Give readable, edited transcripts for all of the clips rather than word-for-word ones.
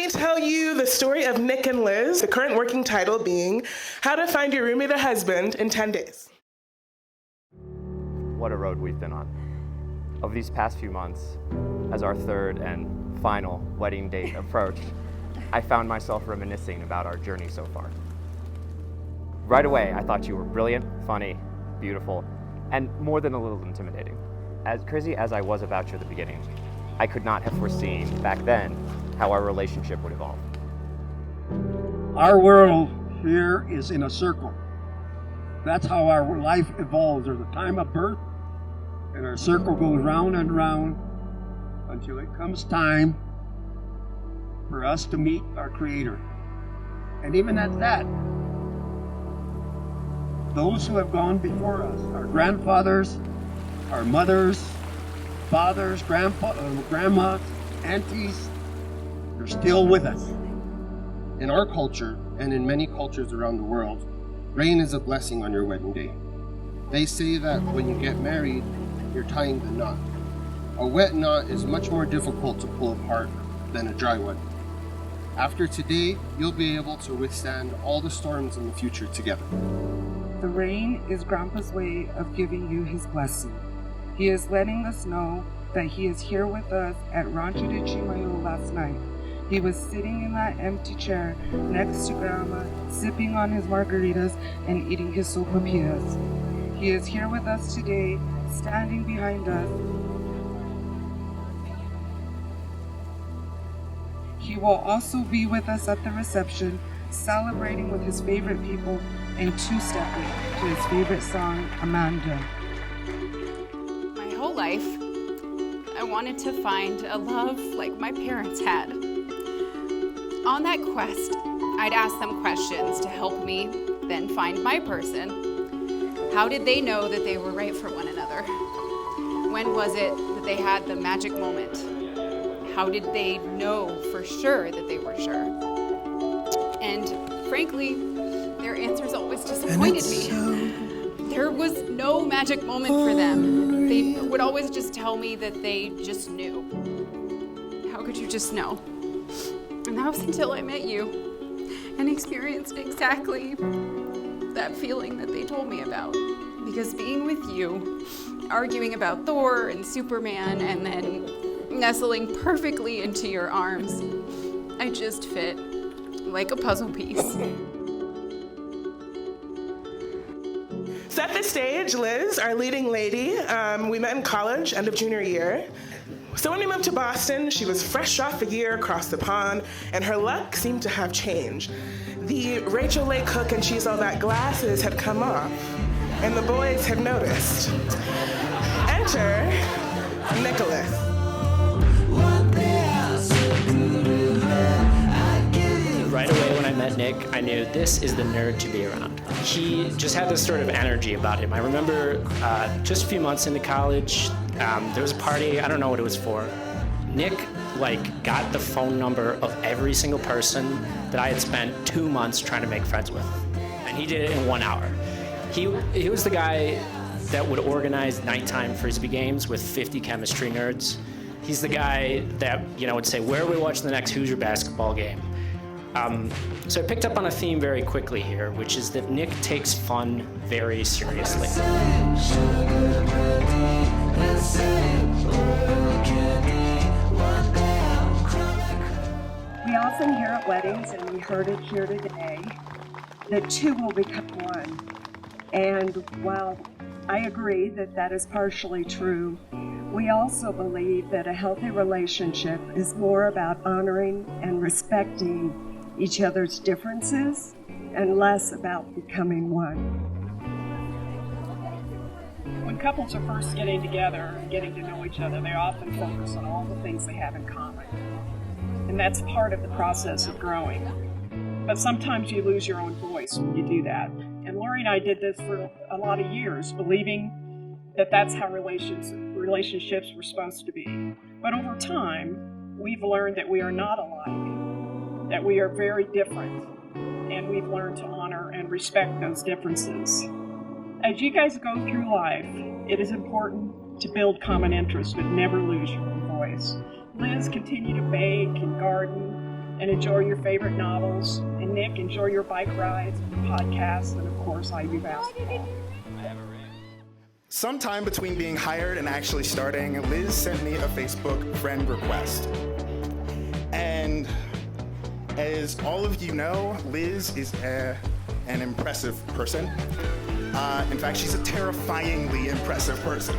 tell you the story of Nick and Liz, the current working title being How to Find Your Roommate a Husband in 10 Days. What a road we've been on. Over these past few months, as our third and final wedding date approached, I found myself reminiscing about our journey so far. Right away, I thought you were brilliant, funny, beautiful, and more than a little intimidating. As crazy as I was about you at the beginning, I could not have foreseen back then how our relationship would evolve. Our world here is in a circle. That's how our life evolves. There's a time of birth, and our circle goes round and round until it comes time for us to meet our Creator. And even at that, those who have gone before us, our grandfathers, our mothers, fathers, grandmas, aunties, they're still with us. In our culture, and in many cultures around the world, rain is a blessing on your wedding day. They say that when you get married, you're tying the knot. A wet knot is much more difficult to pull apart than a dry one. After today, you'll be able to withstand all the storms in the future together. The rain is Grandpa's way of giving you his blessing. He is letting us know that he is here with us at Rancho de Chimayo last night. He was sitting in that empty chair next to Grandma, sipping on his margaritas and eating his sopapillas. He is here with us today, standing behind us. He will also be with us at the reception, celebrating with his favorite people and two-stepping to his favorite song, Amanda. My whole life, I wanted to find a love like my parents had. On that quest, I'd ask them questions to help me then find my person. How did they know that they were right for one another? When was it that they had the magic moment? How did they know for sure that they were sure? And frankly, their answers always disappointed me. There was no magic moment for them. They would always just tell me that they just knew. How could you just know? And that was until I met you and experienced exactly that feeling that they told me about. Because being with you, arguing about Thor and Superman, and then nestling perfectly into your arms, I just fit like a puzzle piece. Set the stage, Liz, our leading lady. We met in college, end of junior year. So when we moved to Boston, she was fresh off a year across the pond, and her luck seemed to have changed. The Rachel Leigh Cook and She's All That glasses had come off, and the boys had noticed. Enter Nicholas. Right away when I met Nick, I knew this is the nerd to be around. He just had this sort of energy about him. I remember just a few months into college, there was a party, I don't know what it was for. Nick got the phone number of every single person that I had spent 2 months trying to make friends with. And he did it in 1 hour. He was the guy that would organize nighttime Frisbee games with 50 chemistry nerds. He's the guy that would say, where are we watching the next Hoosier basketball game? So I picked up on a theme very quickly here, which is that Nick takes fun very seriously. We often hear at weddings, and we heard it here today, that two will become one. And while I agree that that is partially true, we also believe that a healthy relationship is more about honoring and respecting each other's differences and less about becoming one. When couples are first getting together and getting to know each other, they often focus on all the things they have in common. And that's part of the process of growing. But sometimes you lose your own voice when you do that. And Lori and I did this for a lot of years, believing that that's how relationships were supposed to be. But over time, we've learned that we are not alike, that we are very different, and we've learned to honor and respect those differences. As you guys go through life, it is important to build common interests, but never lose your own voice. Liz continued to bake and garden and enjoy your favorite novels. And Nick, enjoy your bike rides, podcasts, and of course, IU basketball. Sometime between being hired and actually starting, Liz sent me a Facebook friend request. And as all of you know, Liz is an impressive person. In fact, she's a terrifyingly impressive person.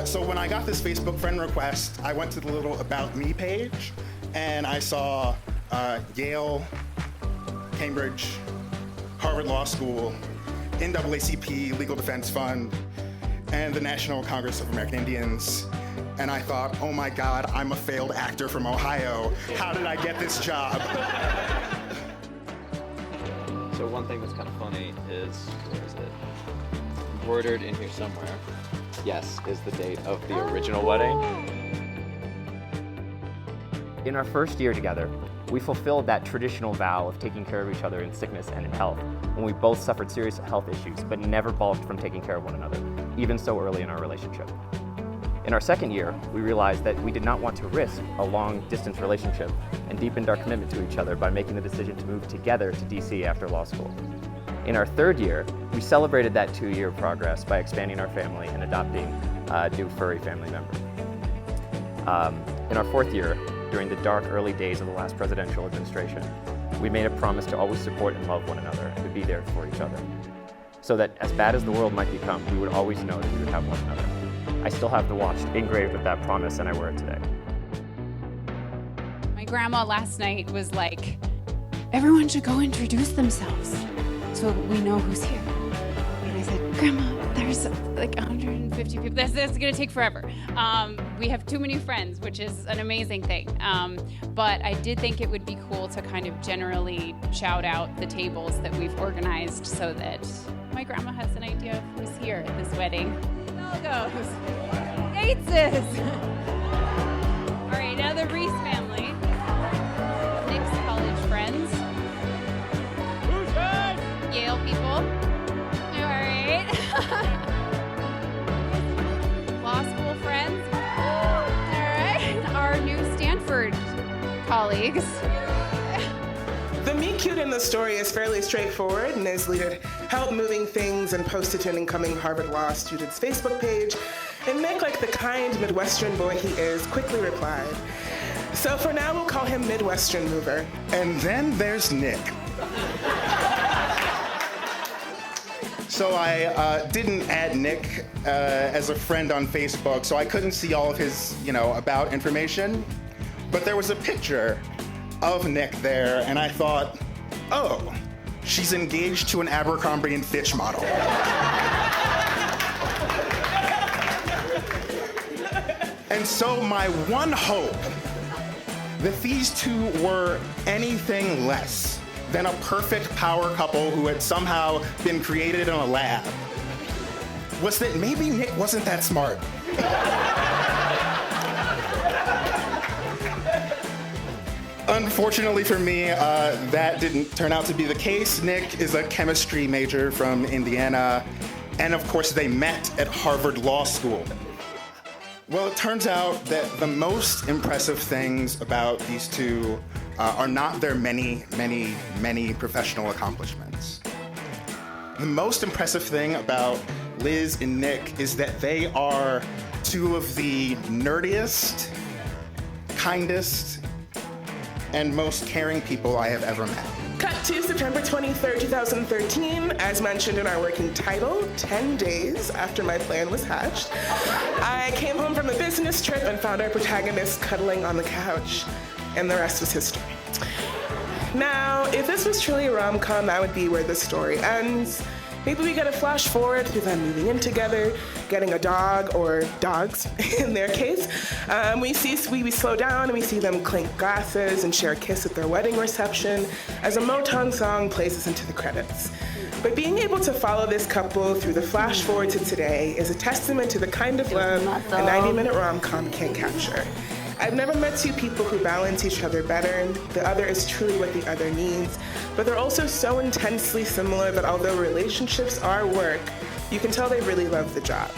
So when I got this Facebook friend request, I went to the little About Me page, and I saw Yale, Cambridge, Harvard Law School, NAACP, Legal Defense Fund, and the National Congress of American Indians. And I thought, oh my God, I'm a failed actor from Ohio. How did I get this job? So one thing that's kind of funny is, where is it? Embroidered in here somewhere, yes, is the date of the original wedding. In our first year together, we fulfilled that traditional vow of taking care of each other in sickness and in health, when we both suffered serious health issues, but never balked from taking care of one another, even so early in our relationship. In our second year, we realized that we did not want to risk a long-distance relationship and deepened our commitment to each other by making the decision to move together to DC after law school. In our third year, we celebrated that 2-year progress by expanding our family and adopting a new furry family member. In our fourth year, during the dark early days of the last presidential administration, we made a promise to always support and love one another and to be there for each other. So that as bad as the world might become, we would always know that we would have one another. I still have the watch engraved with that promise, and I wear it today. My grandma last night was like, everyone should go introduce themselves so we know who's here. And I said, Grandma, there's like 150 people. That's going to take forever. We have too many friends, which is an amazing thing. But I did think it would be cool to kind of generally shout out the tables that we've organized so that my grandma has an idea of who's here at this wedding. Goes. Gateses. All right, now the Reese family. Nick's college friends. Who's that? Yale people. All right. Law school friends. All right. Our new Stanford colleagues. The meet cute in the story is fairly straightforward and is needed help moving things and posted to an incoming Harvard Law student's Facebook page. And Nick, like the kind Midwestern boy he is, quickly replied. So for now, we'll call him Midwestern Mover. And then there's Nick. So I didn't add Nick as a friend on Facebook, so I couldn't see all of his, about information. But there was a picture of Nick there, and I thought, oh, she's engaged to an Abercrombie & Fitch model. And so my one hope that these two were anything less than a perfect power couple who had somehow been created in a lab was that maybe Nick wasn't that smart. Unfortunately for me, that didn't turn out to be the case. Nick is a chemistry major from Indiana, and of course they met at Harvard Law School. Well, it turns out that the most impressive things about these two are not their many, many, many professional accomplishments. The most impressive thing about Liz and Nick is that they are two of the nerdiest, kindest, and most caring people I have ever met. Cut to September 23rd, 2013. As mentioned in our working title, 10 days after my plan was hatched, I came home from a business trip and found our protagonist cuddling on the couch, and the rest was history. Now, if this was truly a rom-com, that would be where the story ends. Maybe we get a flash forward through them moving in together, getting a dog, or dogs in their case. We slow down and we see them clink glasses and share a kiss at their wedding reception as a Motown song plays us into the credits. But being able to follow this couple through the flash forward to today is a testament to the kind of love a 90-minute rom-com can capture. I've never met two people who balance each other better. The other is truly what the other needs, but they're also so intensely similar that although relationships are work, you can tell they really love the job.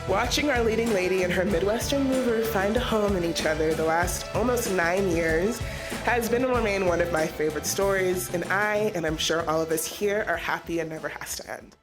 Watching our leading lady and her Midwestern mover find a home in each other the last almost 9 years has been and will remain one of my favorite stories, and I'm sure all of us here are happy it never has to end.